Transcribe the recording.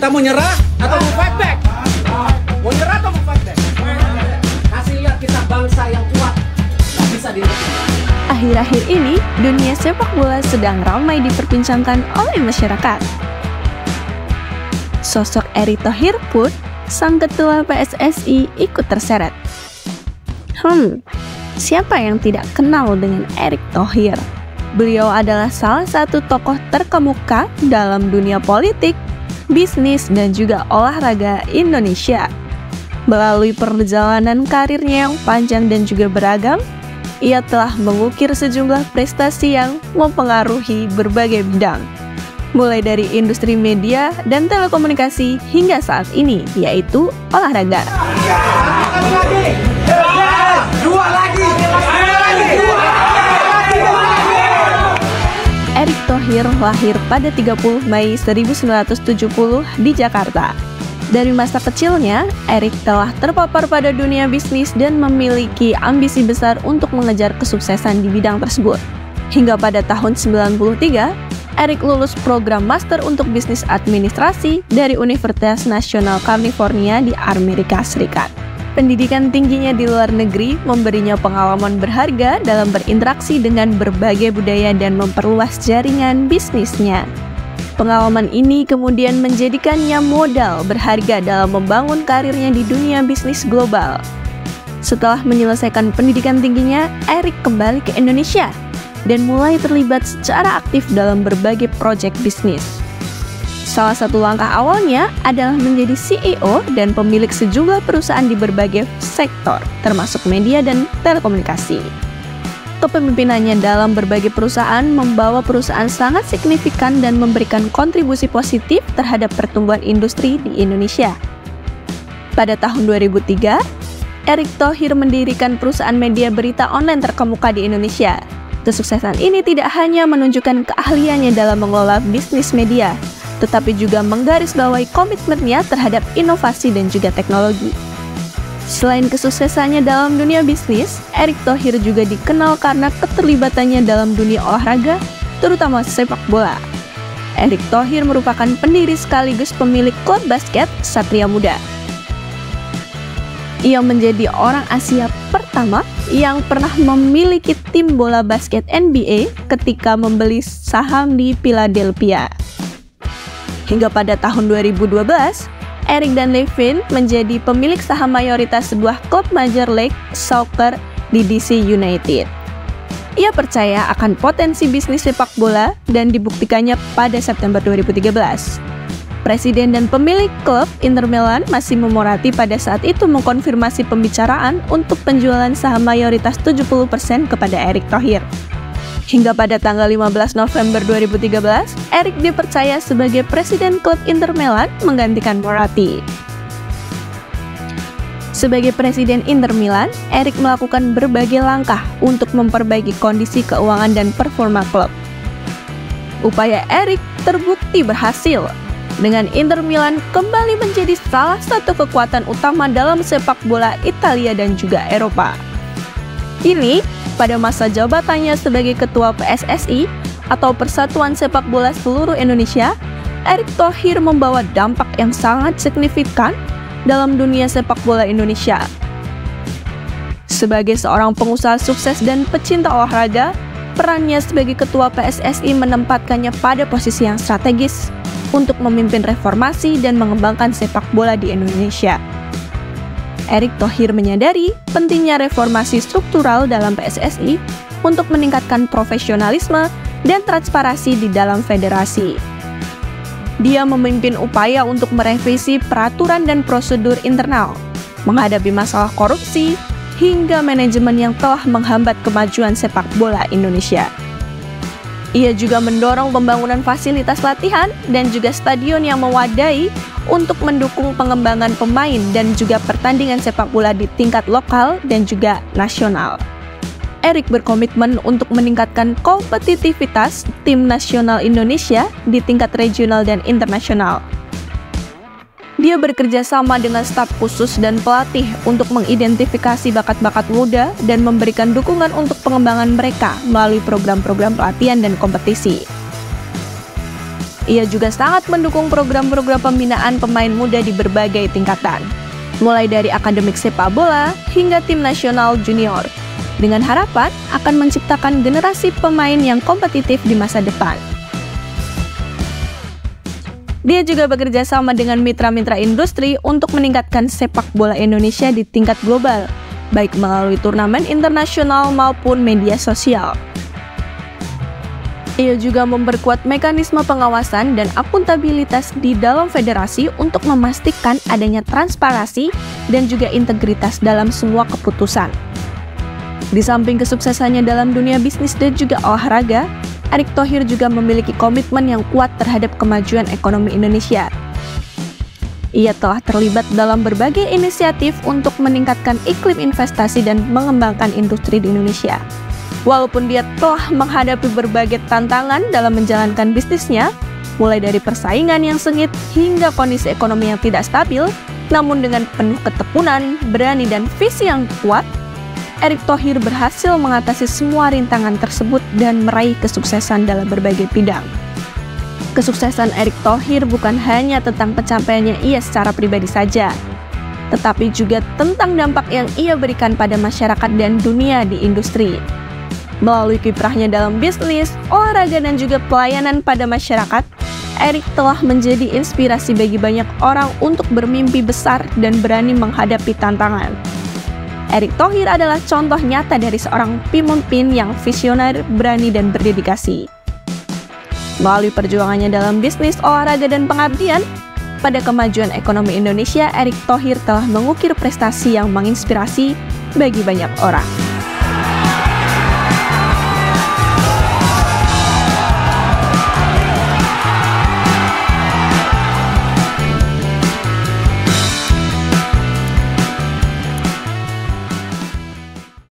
Kita mau nyerah atau mau fight back? Mau nyerah atau mau fight back? Kasih lihat kita bangsa yang kuat, nggak bisa dilupakan. Akhir-akhir ini, dunia sepak bola sedang ramai diperbincangkan oleh masyarakat. Sosok Erick Thohir pun, sang ketua PSSI, ikut terseret. Siapa yang tidak kenal dengan Erick Thohir? Beliau adalah salah satu tokoh terkemuka dalam dunia politik, bisnis, dan juga olahraga Indonesia. Melalui perjalanan karirnya yang panjang dan juga beragam, ia telah mengukir sejumlah prestasi yang mempengaruhi berbagai bidang, mulai dari industri media dan telekomunikasi hingga saat ini, yaitu olahraga. Erick Thohir lahir pada 30 Mei 1970 di Jakarta. Dari masa kecilnya, Erick telah terpapar pada dunia bisnis dan memiliki ambisi besar untuk mengejar kesuksesan di bidang tersebut. Hingga pada tahun 1993, Erick lulus program master untuk bisnis administrasi dari Universitas Nasional California di Amerika Serikat. Pendidikan tingginya di luar negeri memberinya pengalaman berharga dalam berinteraksi dengan berbagai budaya dan memperluas jaringan bisnisnya. Pengalaman ini kemudian menjadikannya modal berharga dalam membangun karirnya di dunia bisnis global. Setelah menyelesaikan pendidikan tingginya, Erick kembali ke Indonesia dan mulai terlibat secara aktif dalam berbagai proyek bisnis. Salah satu langkah awalnya adalah menjadi CEO dan pemilik sejumlah perusahaan di berbagai sektor, termasuk media dan telekomunikasi. Kepemimpinannya dalam berbagai perusahaan membawa perusahaan sangat signifikan dan memberikan kontribusi positif terhadap pertumbuhan industri di Indonesia. Pada tahun 2003, Erick Thohir mendirikan perusahaan media berita online terkemuka di Indonesia. Kesuksesan ini tidak hanya menunjukkan keahliannya dalam mengelola bisnis media, tetapi juga menggarisbawahi komitmennya terhadap inovasi dan juga teknologi. Selain kesuksesannya dalam dunia bisnis, Erick Thohir juga dikenal karena keterlibatannya dalam dunia olahraga, terutama sepak bola. Erick Thohir merupakan pendiri sekaligus pemilik klub basket Satria Muda. Ia menjadi orang Asia pertama yang pernah memiliki tim bola basket NBA ketika membeli saham di Philadelphia. Hingga pada tahun 2012, Erick dan Levin menjadi pemilik saham mayoritas sebuah klub Major League Soccer di DC United. Ia percaya akan potensi bisnis sepak bola dan dibuktikannya pada September 2013. Presiden dan pemilik klub Inter Milan Massimo Moratti pada saat itu mengkonfirmasi pembicaraan untuk penjualan saham mayoritas 70% kepada Erick Thohir. Hingga pada tanggal 15 November 2013, Erick dipercaya sebagai presiden klub Inter Milan menggantikan Moratti. Sebagai presiden Inter Milan, Erick melakukan berbagai langkah untuk memperbaiki kondisi keuangan dan performa klub. Upaya Erick terbukti berhasil, dengan Inter Milan kembali menjadi salah satu kekuatan utama dalam sepak bola Italia dan juga Eropa. Ini pada masa jabatannya sebagai Ketua PSSI atau Persatuan Sepak Bola Seluruh Indonesia, Erick Thohir membawa dampak yang sangat signifikan dalam dunia sepak bola Indonesia. Sebagai seorang pengusaha sukses dan pecinta olahraga, perannya sebagai Ketua PSSI menempatkannya pada posisi yang strategis untuk memimpin reformasi dan mengembangkan sepak bola di Indonesia. Erick Thohir menyadari pentingnya reformasi struktural dalam PSSI untuk meningkatkan profesionalisme dan transparansi di dalam federasi. Dia memimpin upaya untuk merevisi peraturan dan prosedur internal, menghadapi masalah korupsi, hingga manajemen yang telah menghambat kemajuan sepak bola Indonesia. Ia juga mendorong pembangunan fasilitas latihan dan juga stadion yang mewadai untuk mendukung pengembangan pemain dan juga pertandingan sepak bola di tingkat lokal dan juga nasional. Erick berkomitmen untuk meningkatkan kompetitivitas tim nasional Indonesia di tingkat regional dan internasional. Dia bekerja sama dengan staf khusus dan pelatih untuk mengidentifikasi bakat-bakat muda dan memberikan dukungan untuk pengembangan mereka melalui program-program pelatihan dan kompetisi. Ia juga sangat mendukung program-program pembinaan pemain muda di berbagai tingkatan, mulai dari akademik sepak bola hingga tim nasional junior, dengan harapan akan menciptakan generasi pemain yang kompetitif di masa depan. Dia juga bekerja sama dengan mitra-mitra industri untuk meningkatkan sepak bola Indonesia di tingkat global, baik melalui turnamen internasional maupun media sosial. Ia juga memperkuat mekanisme pengawasan dan akuntabilitas di dalam federasi untuk memastikan adanya transparansi dan juga integritas dalam semua keputusan. Di samping kesuksesannya dalam dunia bisnis dan juga olahraga, Erick Thohir juga memiliki komitmen yang kuat terhadap kemajuan ekonomi Indonesia. Ia telah terlibat dalam berbagai inisiatif untuk meningkatkan iklim investasi dan mengembangkan industri di Indonesia. Walaupun dia telah menghadapi berbagai tantangan dalam menjalankan bisnisnya, mulai dari persaingan yang sengit hingga kondisi ekonomi yang tidak stabil, namun dengan penuh ketekunan, berani dan visi yang kuat, Erick Thohir berhasil mengatasi semua rintangan tersebut dan meraih kesuksesan dalam berbagai bidang. Kesuksesan Erick Thohir bukan hanya tentang pencapaiannya ia secara pribadi saja, tetapi juga tentang dampak yang ia berikan pada masyarakat dan dunia di industri. Melalui kiprahnya dalam bisnis, olahraga dan juga pelayanan pada masyarakat, Erick telah menjadi inspirasi bagi banyak orang untuk bermimpi besar dan berani menghadapi tantangan. Erick Thohir adalah contoh nyata dari seorang pemimpin yang visioner, berani, dan berdedikasi. Melalui perjuangannya dalam bisnis, olahraga, dan pengabdian pada kemajuan ekonomi Indonesia, Erick Thohir telah mengukir prestasi yang menginspirasi bagi banyak orang.